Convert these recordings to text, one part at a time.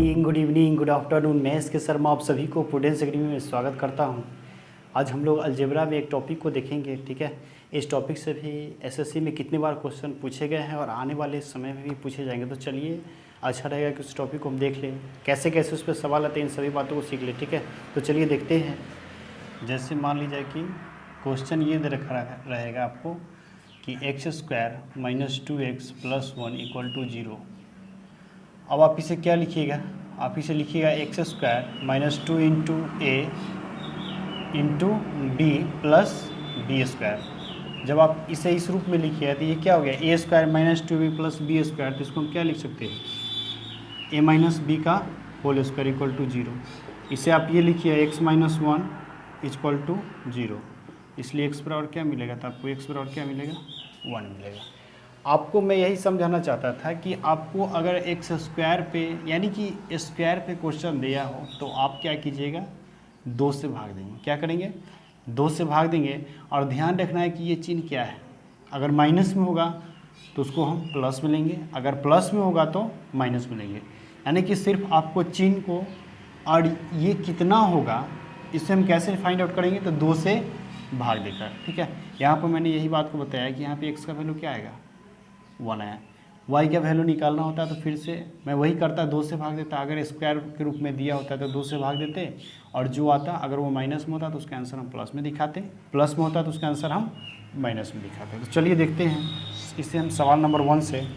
Morning, good evening, good afternoon. मैं S के शर्मा आप सभी को प्रूडेंस एकेडमी में स्वागत करता हूं। आज हम लोग अलजेब्रा में एक टॉपिक को देखेंगे, ठीक है। इस टॉपिक से भी एसएससी में कितने बार क्वेश्चन पूछे गए हैं और आने वाले समय में भी पूछे जाएंगे। तो चलिए, अच्छा रहेगा कि उस टॉपिक को हम देख लें, कैसे कैसे उस पर सवाल आते हैं, इन सभी बातों को सीख लें, ठीक है। तो चलिए देखते हैं। जैसे मान लीजिए कि क्वेश्चन ये दे रखा रहेगा आपको कि x² - 2x + 1 = 0। अब आप इसे क्या लिखिएगा, आप इसे लिखिएगा x² - 2 × a × b + b²। जब आप इसे इस रूप में लिखिएगा तो ये क्या हो गया, a² - 2b + b²। तो इसको हम क्या लिख सकते हैं, a - b का होल स्क्वायर = 0। इसे आप ये लिखिए x - 1 = 0। इसलिए x बराबर क्या मिलेगा, तो आपको x बराबर क्या मिलेगा, 1 मिलेगा। आपको मैं यही समझाना चाहता था कि आपको अगर x² पे यानी कि स्क्वायर पे क्वेश्चन दिया हो तो आप क्या कीजिएगा, 2 से भाग देंगे। क्या करेंगे, 2 से भाग देंगे। और ध्यान रखना है कि ये चिन्ह क्या है, अगर माइनस में होगा तो उसको हम प्लस में लेंगे, अगर प्लस में होगा तो माइनस में लेंगे। यानी कि सिर्फ आपको चिन्ह को और ये कितना होगा इसे हम कैसे फाइंड आउट करेंगे, तो 2 से भाग देकर, ठीक है। यहाँ पर मैंने यही बात को बताया कि यहाँ पे x का वैल्यू क्या आएगा, 1 आया। y का वैल्यू निकालना होता है तो फिर से मैं वही करता, 2 से भाग देता। अगर स्क्वायर के रूप में दिया होता है तो 2 से भाग देते, और जो आता अगर वो माइनस में होता तो उसका आंसर हम प्लस में दिखाते, प्लस में होता तो उसका आंसर हम माइनस में दिखाते। तो चलिए देखते हैं, इससे हम सवाल नंबर 1 से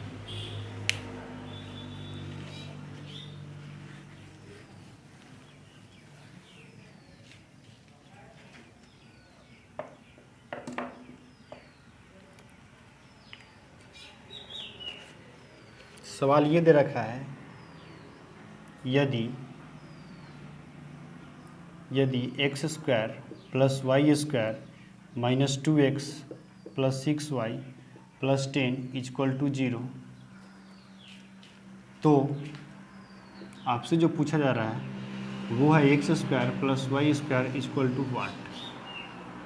सवाल ये दे रखा है, यदि x² + y² - 2x + 6y + 10 = 0, तो आपसे जो पूछा जा रहा है वो है x² + y² = व्हाट।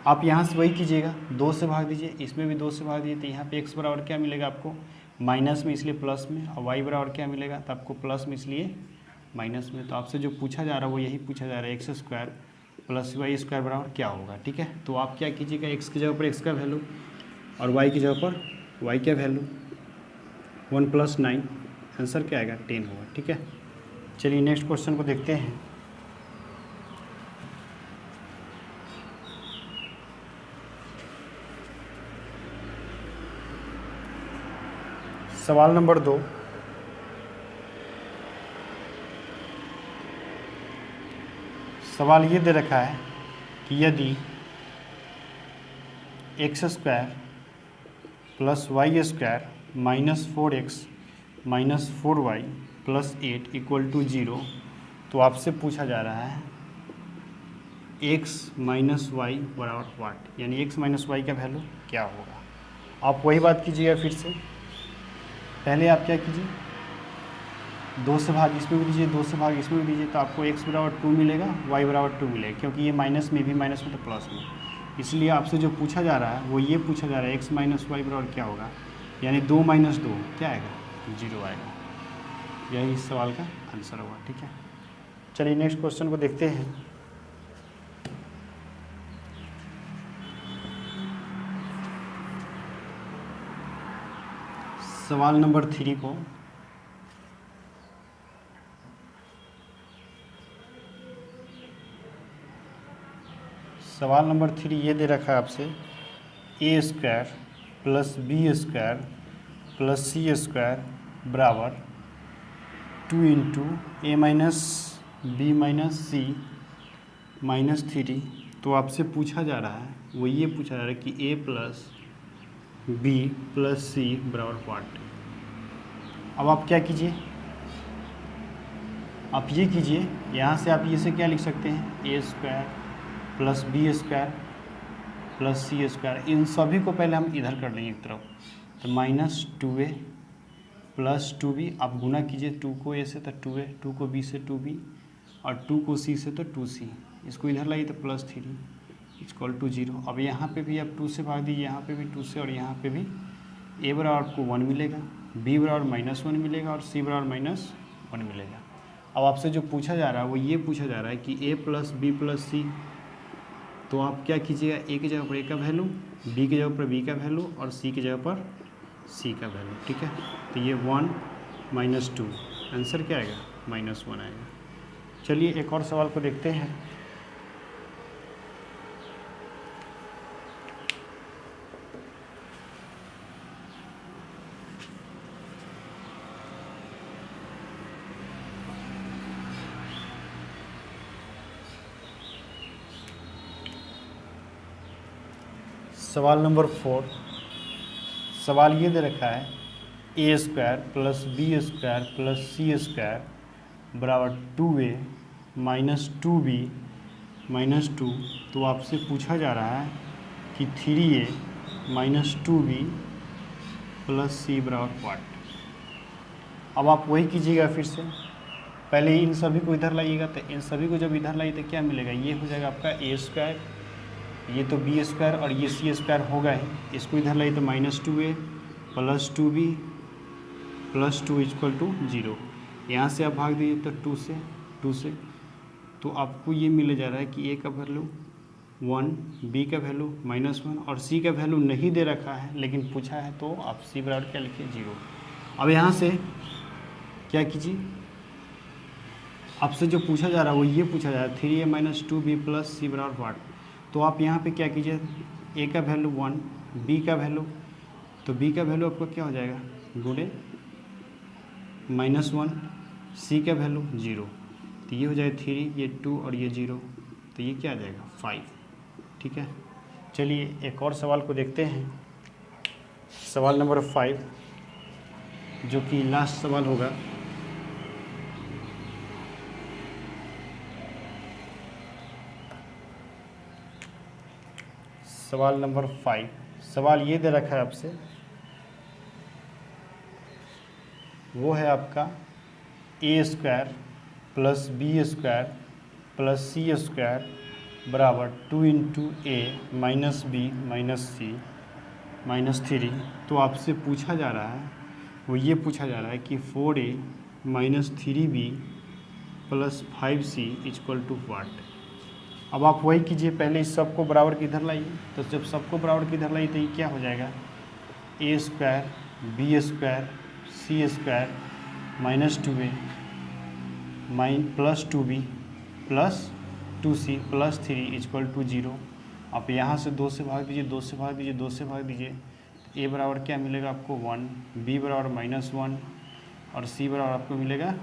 आप यहाँ से वही कीजिएगा, 2 से भाग दीजिए, इसमें भी 2 से भाग दीजिए। तो यहाँ पे x बराबर क्या मिलेगा आपको, माइनस में इसलिए प्लस में, और y बराबर क्या मिलेगा, तो आपको प्लस में इसलिए माइनस में। तो आपसे जो पूछा जा रहा है वो यही पूछा जा रहा है, x² + y² बराबर क्या होगा, ठीक है। तो आप क्या कीजिएगा, x की जगह पर x का वैल्यू और y की जगह पर y का वैल्यू, 1 + 9, आंसर क्या आएगा, 10 होगा, ठीक है। चलिए नेक्स्ट क्वेश्चन को देखते हैं। सवाल नंबर 2, सवाल ये दे रखा है कि यदि x² + y² - 4x - 4y + 8 = 0, तो आपसे पूछा जा रहा है x - y बराबर व्हाट, यानी x - y का वैल्यू क्या होगा। आप वही बात कीजिएगा फिर से। पहले आप क्या कीजिए, 2 से भाग इसमें भी दीजिए, 2 से भाग इसमें भी दीजिए, तो आपको x बराबर 2 मिलेगा, y बराबर 2 मिलेगा, क्योंकि ये माइनस में भी माइनस में तो प्लस में। इसलिए आपसे जो पूछा जा रहा है वो ये पूछा जा रहा है x - y बराबर क्या होगा, यानी 2 - 2 क्या आएगा, 0 आएगा। यही इस सवाल का आंसर होगा, ठीक है। चलिए नेक्स्ट क्वेश्चन को देखते हैं। सवाल नंबर 3 को सवाल नंबर 3 ये दे रखा है आपसे, a² + b² + c² बराबर 2 × a - b - c - 3। तो आपसे पूछा जा रहा है, वो ये पूछा जा रहा है कि a + b + c बराबर व्हाट। अब आप क्या कीजिए, आप ये कीजिए, यहाँ से आप ये से क्या लिख सकते हैं, a² + b² + c²। इन सभी को पहले हम इधर कर लेंगे एक तरफ, तो -2a + 2b। आप गुना कीजिए, 2 को a से तो 2a, 2 को b से 2b, और 2 को c से तो 2c। इसको इधर लाइए तो +3 = 0। अब यहाँ पे भी आप 2 से भाग दीजिए, यहाँ पे भी 2 से, और यहाँ पे भी a बराबर आपको 1 मिलेगा, b बराबर -1 मिलेगा, और c बराबर -1 मिलेगा। अब आपसे जो पूछा जा रहा है वो ये पूछा जा रहा है कि a प्लस बी प्लस सी, तो आप क्या कीजिएगा, a की जगह पर a का वैल्यू, b की जगह पर b का वैल्यू और c की जगह पर c का वैल्यू, ठीक है। तो ये 1 माइनस 2, आंसर क्या आएगा, -1 आएगा। चलिए एक और सवाल को देखते हैं। सवाल नंबर 4, सवाल ये दे रखा है a square plus B square plus C square बराबर 2a माइनस 2b माइनस 2। तो आपसे पूछा जा रहा है कि 3a माइनस 2b प्लस सी बराबर व्हाट। अब आप वही कीजिएगा, फिर से पहले इन सभी को इधर लाइएगा, तो इन सभी को जब इधर लाइए तो क्या मिलेगा, ये हो जाएगा आपका a स्क्वायर, ये तो बी स्क्वायर और ये सी स्क्वायर होगा ही, इसको इधर लाइए तो -2a plus 2b plus 2 equal to 0। यहाँ से आप भाग दीजिए तो 2 से, तो आपको ये मिले जा रहा है कि a का वैल्यू 1, b का वैल्यू -1 और c का वैल्यू नहीं दे रखा है, लेकिन पूछा है तो आप c बराबर क्या लिखिए, 0। अब यहाँ से क्या कीजिए, आपसे जो पूछा जा रहा है वो ये पूछा जा रहा है 3a माइनस 2b प्लस सी बराबर व्हाट। तो आप यहाँ पे क्या कीजिए, a का वैल्यू 1, b का वैल्यू, तो b का वैल्यू आपका क्या हो जाएगा, गुणे -1, c का वैल्यू 0, तो ये हो जाएगा 3, ये 2 और ये 0, तो ये क्या आ जाएगा 5, ठीक है। चलिए एक और सवाल को देखते हैं। सवाल नंबर 5 जो कि लास्ट सवाल होगा। सवाल नंबर 5, सवाल ये दे रखा है आपसे, वो है आपका a square plus B square plus C square बराबर 2 into A minus B minus C minus 3। तो आपसे पूछा जा रहा है, वो ये पूछा जा रहा है कि 4a minus 3b plus 5c equal to what. अब आप वही कीजिए, पहले इस सबको बराबर की इधर लाइए, तो जब सबको बराबर की इधर लाइए तो ये क्या हो जाएगा, a square B square C square minus 2a plus 2b plus 2c plus 3 equal to 0। आप यहाँ से 2 से भाग दीजिए, 2 से भाग दीजिए, 2 से भाग दीजिए, a बराबर क्या मिलेगा आपको 1, b बराबर -1 और c बराबर आपको मिलेगा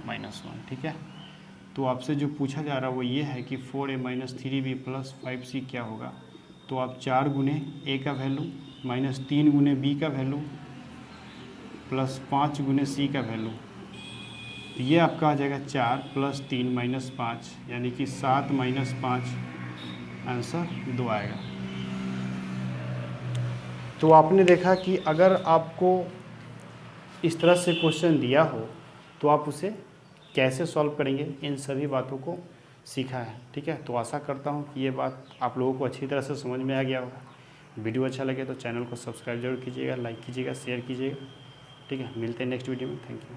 -1, ठीक है। तो आपसे जो पूछा जा रहा है वो ये है कि 4a minus 3b plus 5c क्या होगा। तो आप 4 गुने a का वैल्यू माइनस 3 गुने b का वैल्यू प्लस 5 गुने c का वैल्यू, तो ये आपका आ जाएगा 4 प्लस 3 माइनस 5, यानी कि 7 माइनस 5, आंसर 2 आएगा। तो आपने देखा कि अगर आपको इस तरह से क्वेश्चन दिया हो तो आप उसे कैसे सॉल्व करेंगे, इन सभी बातों को सीखा है, ठीक है। तो आशा करता हूँ कि ये बात आप लोगों को अच्छी तरह से समझ में आ गया होगा। वीडियो अच्छा लगे तो चैनल को सब्सक्राइब जरूर कीजिएगा, लाइक कीजिएगा, शेयर कीजिएगा, ठीक है। मिलते हैं नेक्स्ट वीडियो में, थैंक यू।